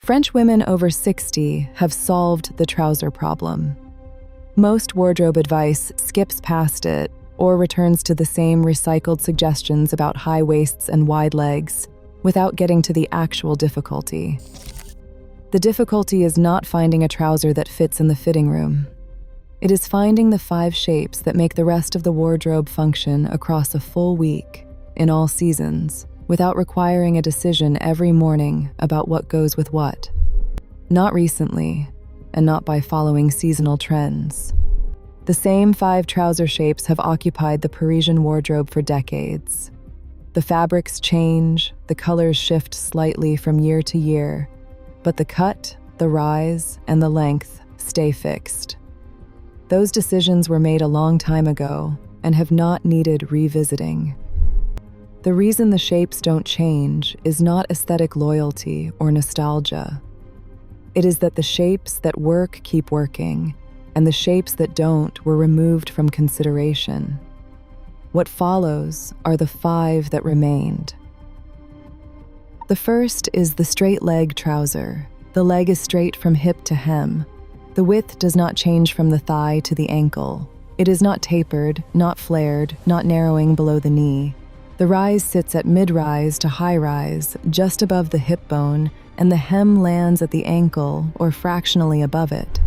French women over 60 have solved the trouser problem. Most wardrobe advice skips past it or returns to the same recycled suggestions about high waists and wide legs without getting to the actual difficulty. The difficulty is not finding a trouser that fits in the fitting room. It is finding the 5 shapes that make the rest of the wardrobe function across a full week, in all seasons, without requiring a decision every morning about what goes with what. Not recently, and not by following seasonal trends. The same 5 trouser shapes have occupied the Parisian wardrobe for decades. The fabrics change, the colors shift slightly from year to year, but the cut, the rise, and the length stay fixed. Those decisions were made a long time ago and have not needed revisiting. The reason the shapes don't change is not aesthetic loyalty or nostalgia. It is that the shapes that work keep working, and the shapes that don't were removed from consideration. What follows are the 5 that remained. The first is the straight leg trouser. The leg is straight from hip to hem. The width does not change from the thigh to the ankle. It is not tapered, not flared, not narrowing below the knee. The rise sits at mid-rise to high-rise, just above the hip bone, and the hem lands at the ankle or fractionally above it.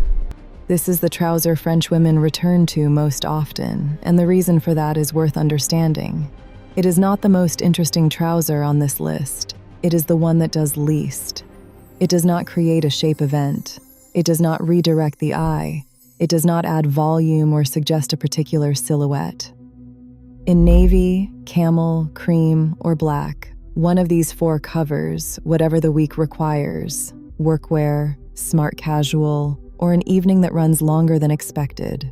This is the trouser French women return to most often, and the reason for that is worth understanding. It is not the most interesting trouser on this list. It is the one that does least. It does not create a shape event. It does not redirect the eye. It does not add volume or suggest a particular silhouette. In navy, camel, cream, or black, one of these 4 covers whatever the week requires: workwear, smart casual, or an evening that runs longer than expected.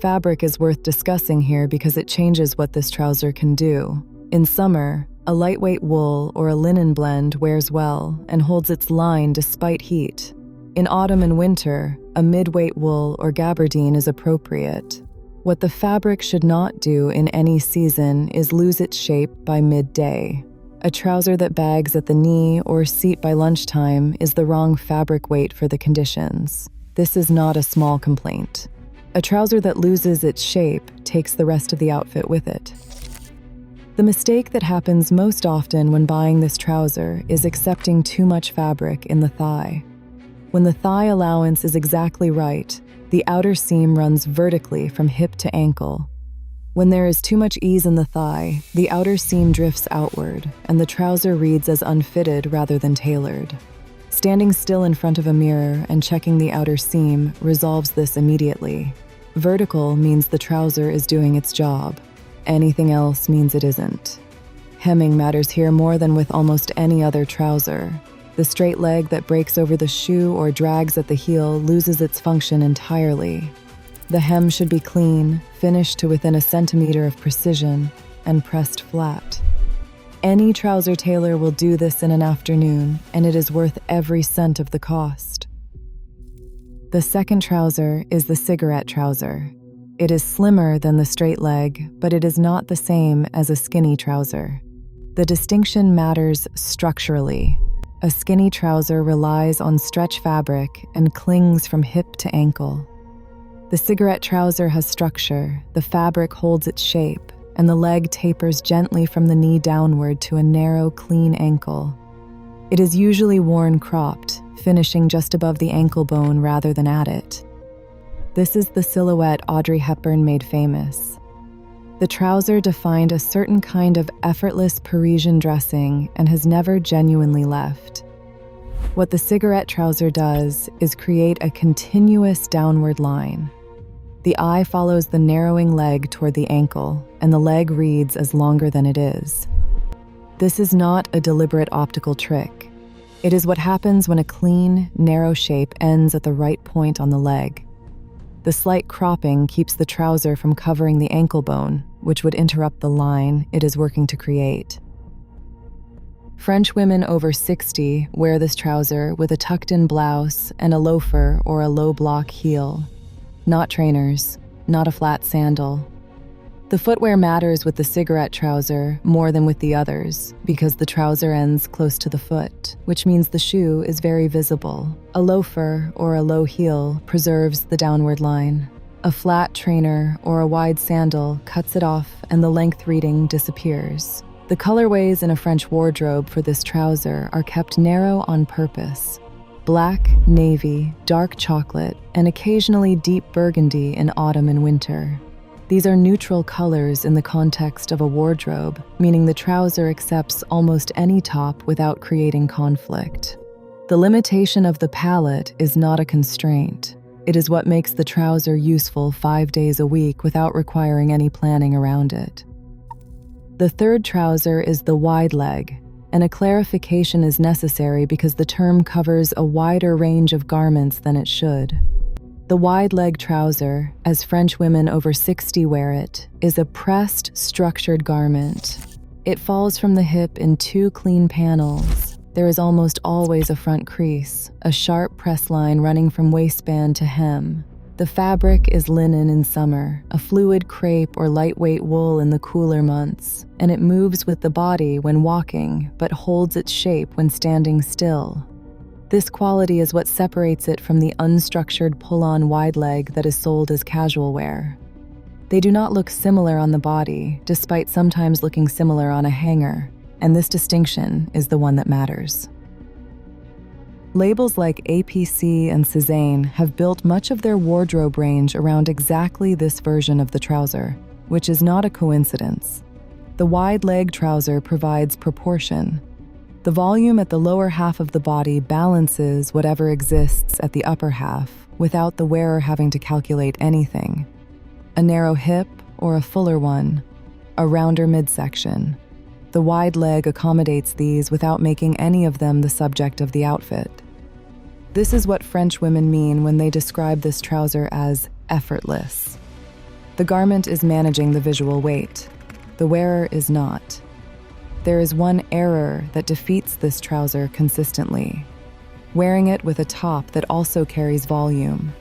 Fabric is worth discussing here because it changes what this trouser can do. In summer, a lightweight wool or a linen blend wears well and holds its line despite heat. In autumn and winter, a mid-weight wool or gabardine is appropriate. What the fabric should not do in any season is lose its shape by midday. A trouser that bags at the knee or seat by lunchtime is the wrong fabric weight for the conditions. This is not a small complaint. A trouser that loses its shape takes the rest of the outfit with it. The mistake that happens most often when buying this trouser is accepting too much fabric in the thigh. When the thigh allowance is exactly right, the outer seam runs vertically from hip to ankle. When there is too much ease in the thigh, the outer seam drifts outward, and the trouser reads as unfitted rather than tailored. Standing still in front of a mirror and checking the outer seam resolves this immediately. Vertical means the trouser is doing its job. Anything else means it isn't. Hemming matters here more than with almost any other trouser. The straight leg that breaks over the shoe or drags at the heel loses its function entirely. The hem should be clean, finished to within a centimeter of precision, and pressed flat. Any trouser tailor will do this in an afternoon, and it is worth every cent of the cost. The second trouser is the cigarette trouser. It is slimmer than the straight leg, but it is not the same as a skinny trouser. The distinction matters structurally. A skinny trouser relies on stretch fabric and clings from hip to ankle. The cigarette trouser has structure, the fabric holds its shape, and the leg tapers gently from the knee downward to a narrow, clean ankle. It is usually worn cropped, finishing just above the ankle bone rather than at it. This is the silhouette Audrey Hepburn made famous. The trouser defined a certain kind of effortless Parisian dressing and has never genuinely left. What the cigarette trouser does is create a continuous downward line. The eye follows the narrowing leg toward the ankle, and the leg reads as longer than it is. This is not a deliberate optical trick. It is what happens when a clean, narrow shape ends at the right point on the leg. The slight cropping keeps the trouser from covering the ankle bone, which would interrupt the line it is working to create. French women over 60 wear this trouser with a tucked-in blouse and a loafer or a low-block heel. Not trainers, not a flat sandal. The footwear matters with the cigarette trouser more than with the others because the trouser ends close to the foot, which means the shoe is very visible. A loafer or a low heel preserves the downward line. A flat trainer or a wide sandal cuts it off and the length reading disappears. The colorways in a French wardrobe for this trouser are kept narrow on purpose. Black, navy, dark chocolate, and occasionally deep burgundy in autumn and winter. These are neutral colors in the context of a wardrobe, meaning the trouser accepts almost any top without creating conflict. The limitation of the palette is not a constraint. It is what makes the trouser useful 5 days a week without requiring any planning around it. The third trouser is the wide leg, and a clarification is necessary because the term covers a wider range of garments than it should. The wide leg trouser, as French women over 60 wear it, is a pressed, structured garment. It falls from the hip in 2 clean panels. There is almost always a front crease, a sharp press line running from waistband to hem. The fabric is linen in summer, a fluid crepe or lightweight wool in the cooler months, and it moves with the body when walking, but holds its shape when standing still. This quality is what separates it from the unstructured pull-on wide leg that is sold as casual wear. They do not look similar on the body, despite sometimes looking similar on a hanger, and this distinction is the one that matters. Labels like APC and Cézanne have built much of their wardrobe range around exactly this version of the trouser, which is not a coincidence. The wide leg trouser provides proportion. The volume at the lower half of the body balances whatever exists at the upper half without the wearer having to calculate anything. A narrow hip or a fuller one, a rounder midsection. The wide leg accommodates these without making any of them the subject of the outfit. This is what French women mean when they describe this trouser as effortless. The garment is managing the visual weight. The wearer is not. There is one error that defeats this trouser consistently: wearing it with a top that also carries volume.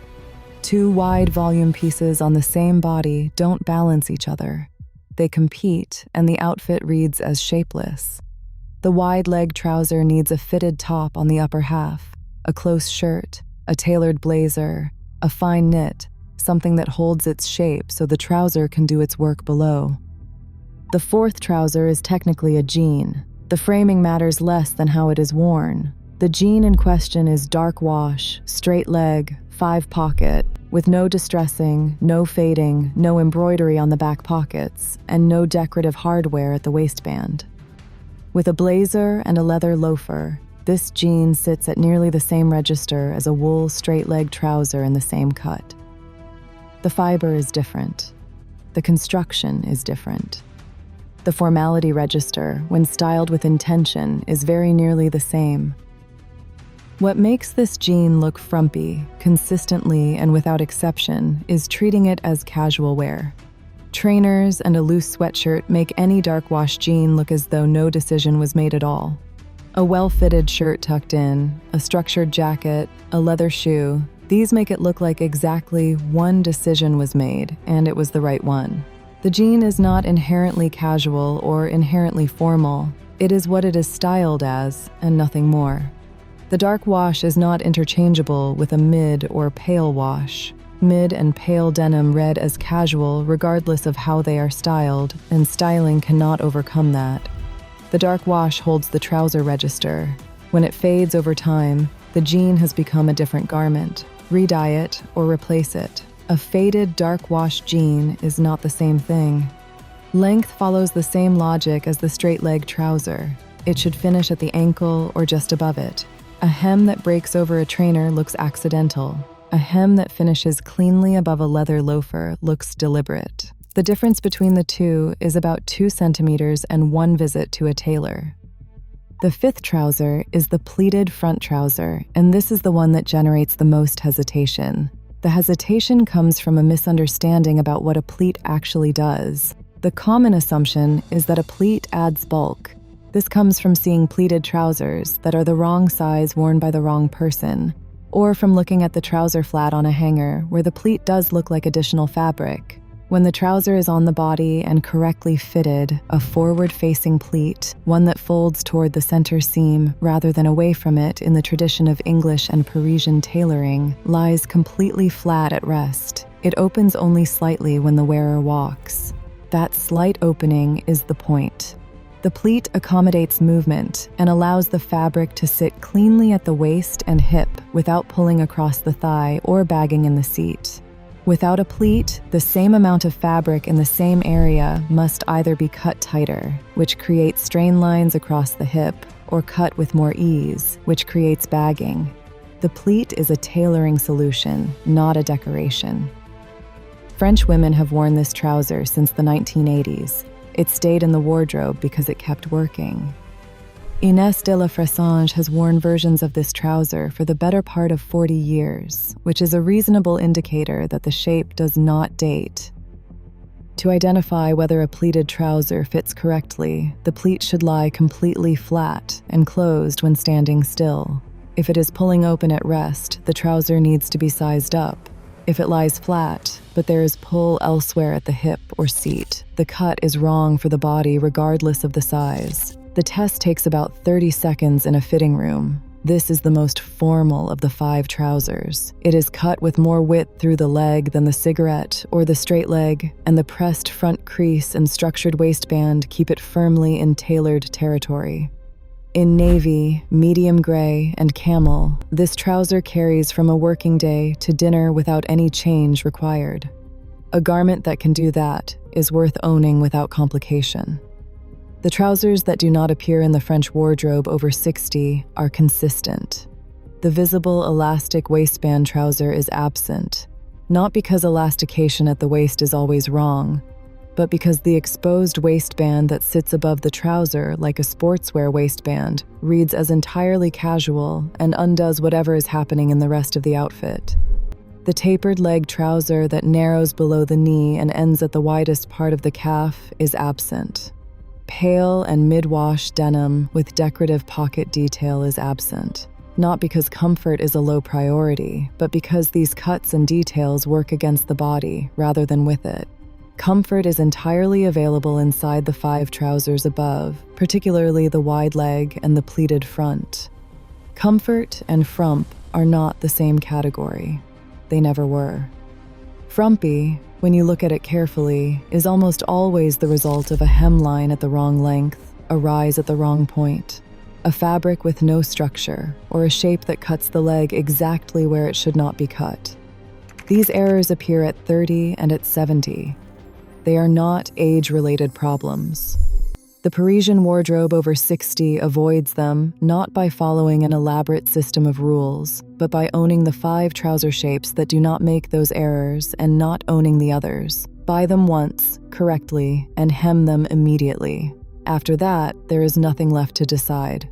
2 wide volume pieces on the same body don't balance each other. They compete, and the outfit reads as shapeless. The wide leg trouser needs a fitted top on the upper half, a close shirt, a tailored blazer, a fine knit, something that holds its shape so the trouser can do its work below. The fourth trouser is technically a jean. The framing matters less than how it is worn. The jean in question is dark wash, straight leg, 5-pocket, with no distressing, no fading, no embroidery on the back pockets, and no decorative hardware at the waistband. With a blazer and a leather loafer, this jean sits at nearly the same register as a wool straight-leg trouser in the same cut. The fiber is different. The construction is different. The formality register, when styled with intention, is very nearly the same. What makes this jean look frumpy, consistently and without exception, is treating it as casual wear. Trainers and a loose sweatshirt make any dark wash jean look as though no decision was made at all. A well-fitted shirt tucked in, a structured jacket, a leather shoe, these make it look like exactly one decision was made, and it was the right one. The jean is not inherently casual or inherently formal. It is what it is styled as, and nothing more. The dark wash is not interchangeable with a mid or pale wash. Mid and pale denim read as casual regardless of how they are styled, and styling cannot overcome that. The dark wash holds the trouser register. When it fades over time, the jean has become a different garment. Re-dye it or replace it. A faded dark wash jean is not the same thing. Length follows the same logic as the straight leg trouser. It should finish at the ankle or just above it. A hem that breaks over a trainer looks accidental. A hem that finishes cleanly above a leather loafer looks deliberate. The difference between the two is about 2 centimeters and 1 visit to a tailor. The fifth trouser is the pleated front trouser, and this is the one that generates the most hesitation. The hesitation comes from a misunderstanding about what a pleat actually does. The common assumption is that a pleat adds bulk. This comes from seeing pleated trousers that are the wrong size worn by the wrong person, or from looking at the trouser flat on a hanger where the pleat does look like additional fabric. When the trouser is on the body and correctly fitted, a forward-facing pleat, one that folds toward the center seam rather than away from it in the tradition of English and Parisian tailoring, lies completely flat at rest. It opens only slightly when the wearer walks. That slight opening is the point. The pleat accommodates movement and allows the fabric to sit cleanly at the waist and hip without pulling across the thigh or bagging in the seat. Without a pleat, the same amount of fabric in the same area must either be cut tighter, which creates strain lines across the hip, or cut with more ease, which creates bagging. The pleat is a tailoring solution, not a decoration. French women have worn this trouser since the 1980s. It stayed in the wardrobe because it kept working. Inès de la Fressange has worn versions of this trouser for the better part of 40 years, which is a reasonable indicator that the shape does not date. To identify whether a pleated trouser fits correctly, the pleat should lie completely flat and closed when standing still. If it is pulling open at rest, the trouser needs to be sized up. If it lies flat, but there is pull elsewhere at the hip or seat, the cut is wrong for the body regardless of the size. The test takes about 30 seconds in a fitting room. This is the most formal of the 5 trousers. It is cut with more width through the leg than the cigarette or the straight leg, and the pressed front crease and structured waistband keep it firmly in tailored territory. In navy, medium gray, and camel, this trouser carries from a working day to dinner without any change required. A garment that can do that is worth owning without complication. The trousers that do not appear in the French wardrobe over 60 are consistent. The visible elastic waistband trouser is absent, not because elastication at the waist is always wrong, but because the exposed waistband that sits above the trouser, like a sportswear waistband, reads as entirely casual and undoes whatever is happening in the rest of the outfit. The tapered leg trouser that narrows below the knee and ends at the widest part of the calf is absent. Pale and mid-wash denim with decorative pocket detail is absent, not because comfort is a low priority, but because these cuts and details work against the body rather than with it. Comfort is entirely available inside the 5 trousers above, particularly the wide leg and the pleated front. Comfort and frump are not the same category. They never were. Frumpy, when you look at it carefully, is almost always the result of a hemline at the wrong length, a rise at the wrong point, a fabric with no structure, or a shape that cuts the leg exactly where it should not be cut. These errors appear at 30 and at 70. They are not age-related problems. The Parisian wardrobe over 60 avoids them not by following an elaborate system of rules, but by owning the 5 trouser shapes that do not make those errors and not owning the others. Buy them once, correctly, and hem them immediately. After that, there is nothing left to decide.